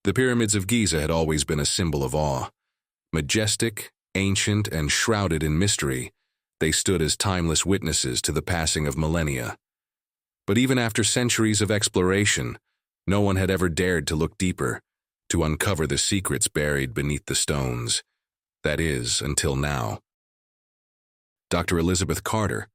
The pyramids of Giza had always been a symbol of awe. Majestic, ancient, and shrouded in mystery, they stood as timeless witnesses to the passing of millennia. But even after centuries of exploration, no one had ever dared to look deeper, to uncover the secrets buried beneath the stones. That is, until now. Dr. Elizabeth Carter,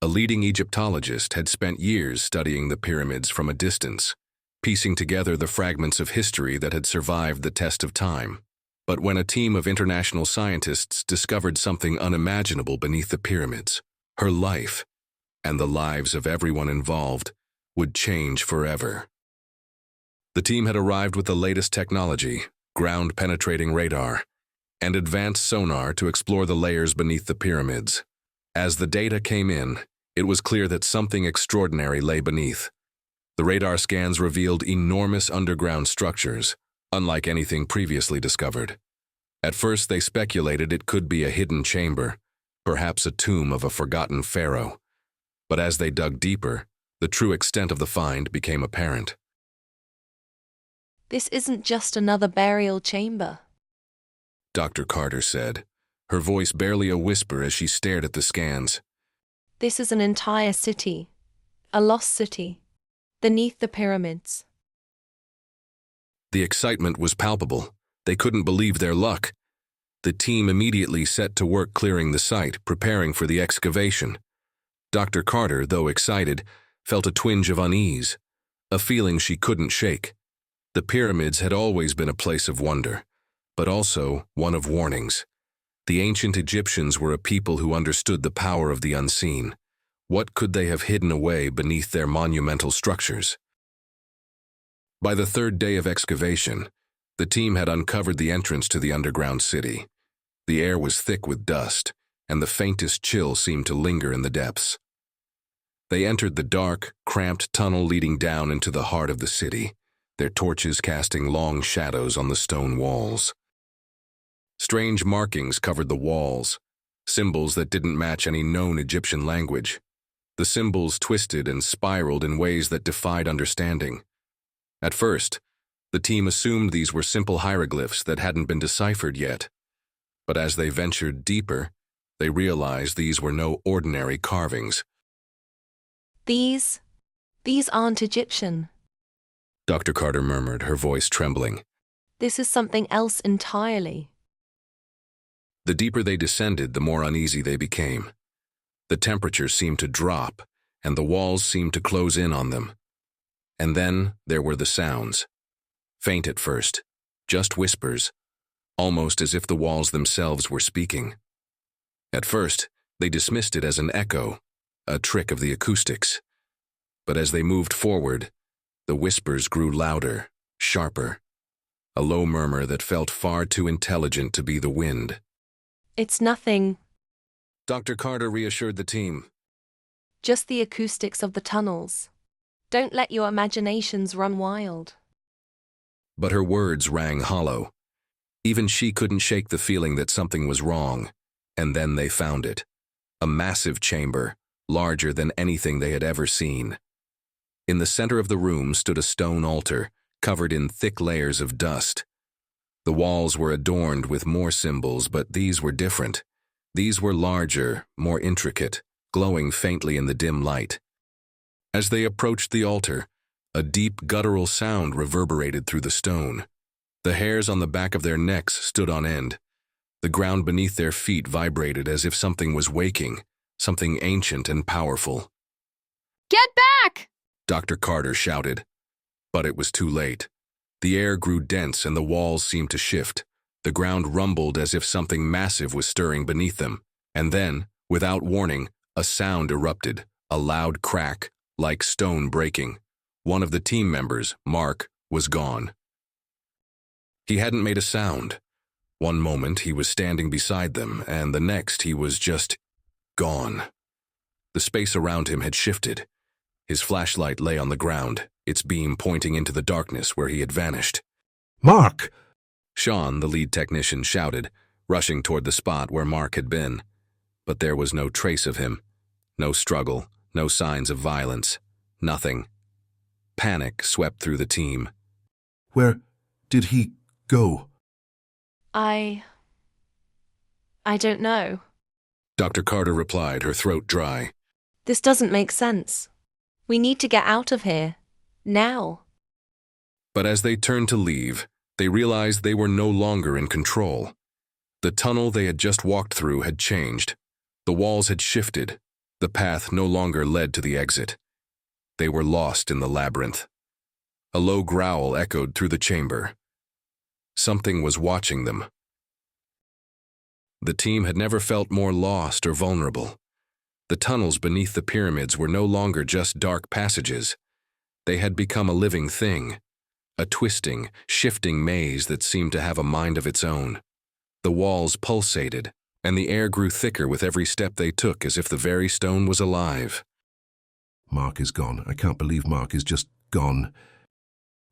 a leading Egyptologist, had spent years studying the pyramids from a distance, piecing together the fragments of history that had survived the test of time. But when a team of international scientists discovered something unimaginable beneath the pyramids, her life, and the lives of everyone involved, would change forever. The team had arrived with the latest technology, ground-penetrating radar, and advanced sonar to explore the layers beneath the pyramids. As the data came in, it was clear that something extraordinary lay beneath. The radar scans revealed enormous underground structures, unlike anything previously discovered. At first, they speculated it could be a hidden chamber, perhaps a tomb of a forgotten pharaoh. But as they dug deeper, the true extent of the find became apparent. This isn't just another burial chamber, Dr. Carter said, her voice barely a whisper as she stared at the scans. This is an entire city, a lost city, beneath the pyramids. The excitement was palpable. They couldn't believe their luck. The team immediately set to work clearing the site, preparing for the excavation. Dr. Carter, though excited, felt a twinge of unease, a feeling she couldn't shake. The pyramids had always been a place of wonder, but also one of warnings. The ancient Egyptians were a people who understood the power of the unseen. What could they have hidden away beneath their monumental structures? By the third day of excavation, the team had uncovered the entrance to the underground city. The air was thick with dust, and the faintest chill seemed to linger in the depths. They entered the dark, cramped tunnel leading down into the heart of the city, their torches casting long shadows on the stone walls. Strange markings covered the walls, symbols that didn't match any known Egyptian language. The symbols twisted and spiraled in ways that defied understanding. At first, the team assumed these were simple hieroglyphs that hadn't been deciphered yet. But as they ventured deeper, they realized these were no ordinary carvings. These aren't Egyptian. Dr. Carter murmured, her voice trembling. This is something else entirely. The deeper they descended, the more uneasy they became. The temperature seemed to drop, and the walls seemed to close in on them. And then there were the sounds. Faint at first, just whispers, almost as if the walls themselves were speaking. At first, they dismissed it as an echo, a trick of the acoustics. But as they moved forward, the whispers grew louder, sharper, a low murmur that felt far too intelligent to be the wind. It's nothing. Dr. Carter reassured the team. Just the acoustics of the tunnels. Don't let your imaginations run wild. But her words rang hollow. Even she couldn't shake the feeling that something was wrong. And then they found it. A massive chamber, larger than anything they had ever seen. In the center of the room stood a stone altar, covered in thick layers of dust. The walls were adorned with more symbols, but these were different. These were larger, more intricate, glowing faintly in the dim light. As they approached the altar, a deep guttural sound reverberated through the stone. The hairs on the back of their necks stood on end. The ground beneath their feet vibrated as if something was waking, something ancient and powerful. Get back! Dr. Carter shouted. But it was too late. The air grew dense and the walls seemed to shift. The ground rumbled as if something massive was stirring beneath them. And then, without warning, a sound erupted, a loud crack, like stone breaking. One of the team members, Mark, was gone. He hadn't made a sound. One moment he was standing beside them, and the next he was just gone. The space around him had shifted. His flashlight lay on the ground, its beam pointing into the darkness where he had vanished. Mark! Sean, the lead technician, shouted, rushing toward the spot where Mark had been. But there was no trace of him. No struggle, no signs of violence, nothing. Panic swept through the team. Where did he go? I don't know. Dr. Carter replied, her throat dry. This doesn't make sense. We need to get out of here. Now. But as they turned to leave, they realized they were no longer in control. The tunnel they had just walked through had changed. The walls had shifted. The path no longer led to the exit. They were lost in the labyrinth. A low growl echoed through the chamber. Something was watching them. The team had never felt more lost or vulnerable. The tunnels beneath the pyramids were no longer just dark passages. They had become a living thing, a twisting, shifting maze that seemed to have a mind of its own. The walls pulsated, and the air grew thicker with every step they took, as if the very stone was alive. Mark is gone. I can't believe Mark is just gone.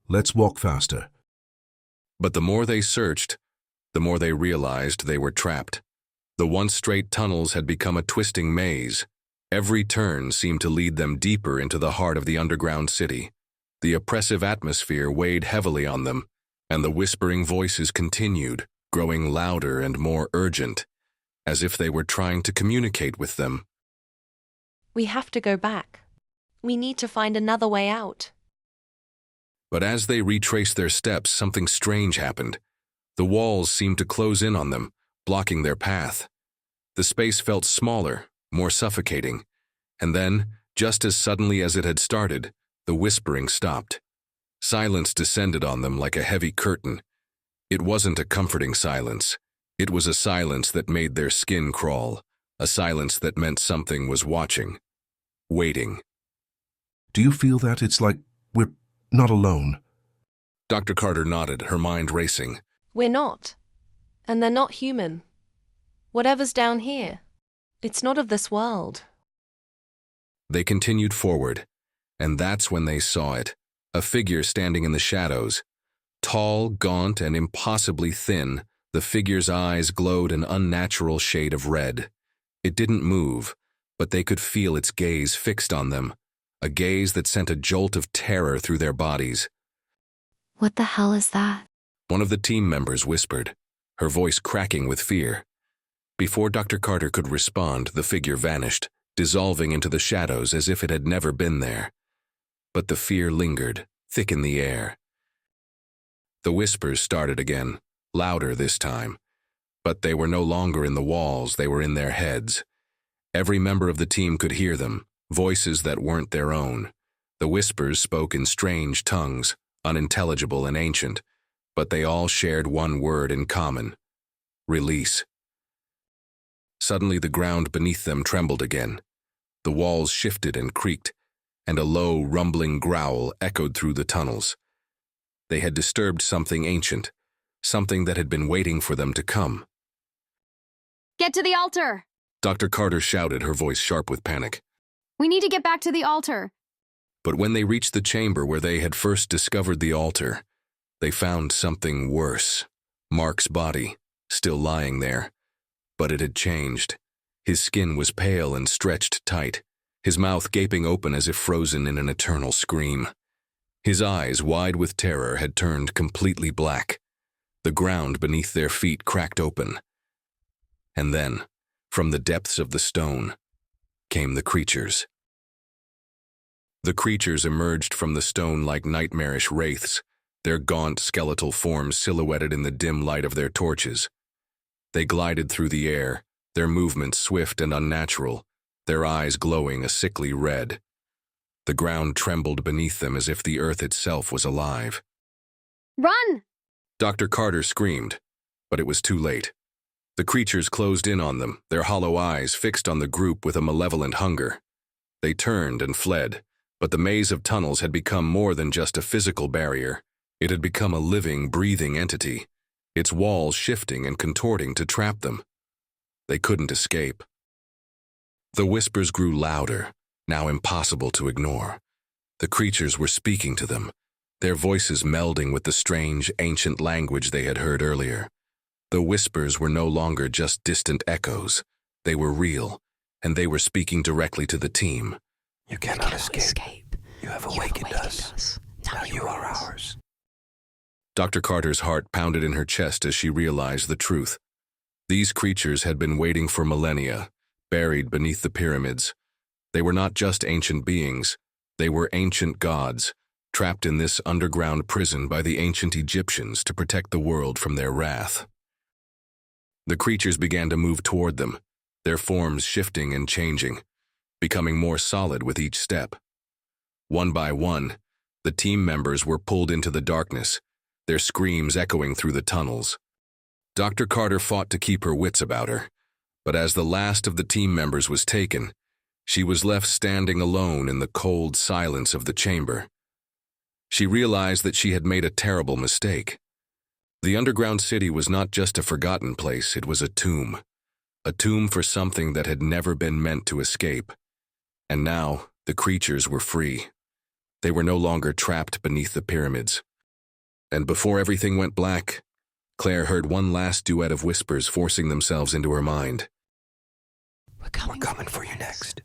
Let's walk faster. But the more they searched, the more they realized they were trapped. The once straight tunnels had become a twisting maze. Every turn seemed to lead them deeper into the heart of the underground city. The oppressive atmosphere weighed heavily on them, and the whispering voices continued, growing louder and more urgent, as if they were trying to communicate with them. We have to go back. We need to find another way out. But as they retraced their steps, something strange happened. The walls seemed to close in on them, blocking their path. The space felt smaller, more suffocating, and then, just as suddenly as it had started, the whispering stopped. Silence descended on them like a heavy curtain. It wasn't a comforting silence. It was a silence that made their skin crawl, a silence that meant something was watching, waiting. Do you feel that? It's like we're not alone. Dr. Carter nodded, her mind racing. We're not. And they're not human. Whatever's down here, it's not of this world. They continued forward, and that's when they saw it, a figure standing in the shadows. Tall, gaunt, and impossibly thin, the figure's eyes glowed an unnatural shade of red. It didn't move, but they could feel its gaze fixed on them, a gaze that sent a jolt of terror through their bodies. What the hell is that? One of the team members whispered, her voice cracking with fear. Before Dr. Carter could respond, the figure vanished, dissolving into the shadows as if it had never been there. But the fear lingered, thick in the air. The whispers started again, louder this time. But they were no longer in the walls, they were in their heads. Every member of the team could hear them, voices that weren't their own. The whispers spoke in strange tongues, unintelligible and ancient, but they all shared one word in common: release. Suddenly the ground beneath them trembled again. The walls shifted and creaked, and a low, rumbling growl echoed through the tunnels. They had disturbed something ancient, something that had been waiting for them to come. Get to the altar! Dr. Carter shouted, her voice sharp with panic. We need to get back to the altar. But when they reached the chamber where they had first discovered the altar, they found something worse. Mark's body, still lying there. But it had changed. His skin was pale and stretched tight, his mouth gaping open as if frozen in an eternal scream. His eyes, wide with terror, had turned completely black. The ground beneath their feet cracked open. And then, from the depths of the stone, came the creatures. The creatures emerged from the stone like nightmarish wraiths, their gaunt skeletal forms silhouetted in the dim light of their torches. They glided through the air, their movements swift and unnatural, their eyes glowing a sickly red. The ground trembled beneath them as if the earth itself was alive. Run! Dr. Carter screamed, but it was too late. The creatures closed in on them, their hollow eyes fixed on the group with a malevolent hunger. They turned and fled, but the maze of tunnels had become more than just a physical barrier. It had become a living, breathing entity, its walls shifting and contorting to trap them. They couldn't escape. The whispers grew louder, now impossible to ignore. The creatures were speaking to them, their voices melding with the strange, ancient language they had heard earlier. The whispers were no longer just distant echoes. They were real, and they were speaking directly to the team. You cannot escape. You have awakened us. Now you are ours. Dr. Carter's heart pounded in her chest as she realized the truth. These creatures had been waiting for millennia, buried beneath the pyramids. They were not just ancient beings, they were ancient gods, trapped in this underground prison by the ancient Egyptians to protect the world from their wrath. The creatures began to move toward them, their forms shifting and changing, becoming more solid with each step. One by one, the team members were pulled into the darkness, their screams echoing through the tunnels. Dr. Carter fought to keep her wits about her, but as the last of the team members was taken, she was left standing alone in the cold silence of the chamber. She realized that she had made a terrible mistake. The underground city was not just a forgotten place, it was a tomb for something that had never been meant to escape. And now, the creatures were free. They were no longer trapped beneath the pyramids. And before everything went black, Claire heard one last duet of whispers forcing themselves into her mind. We're coming for you next.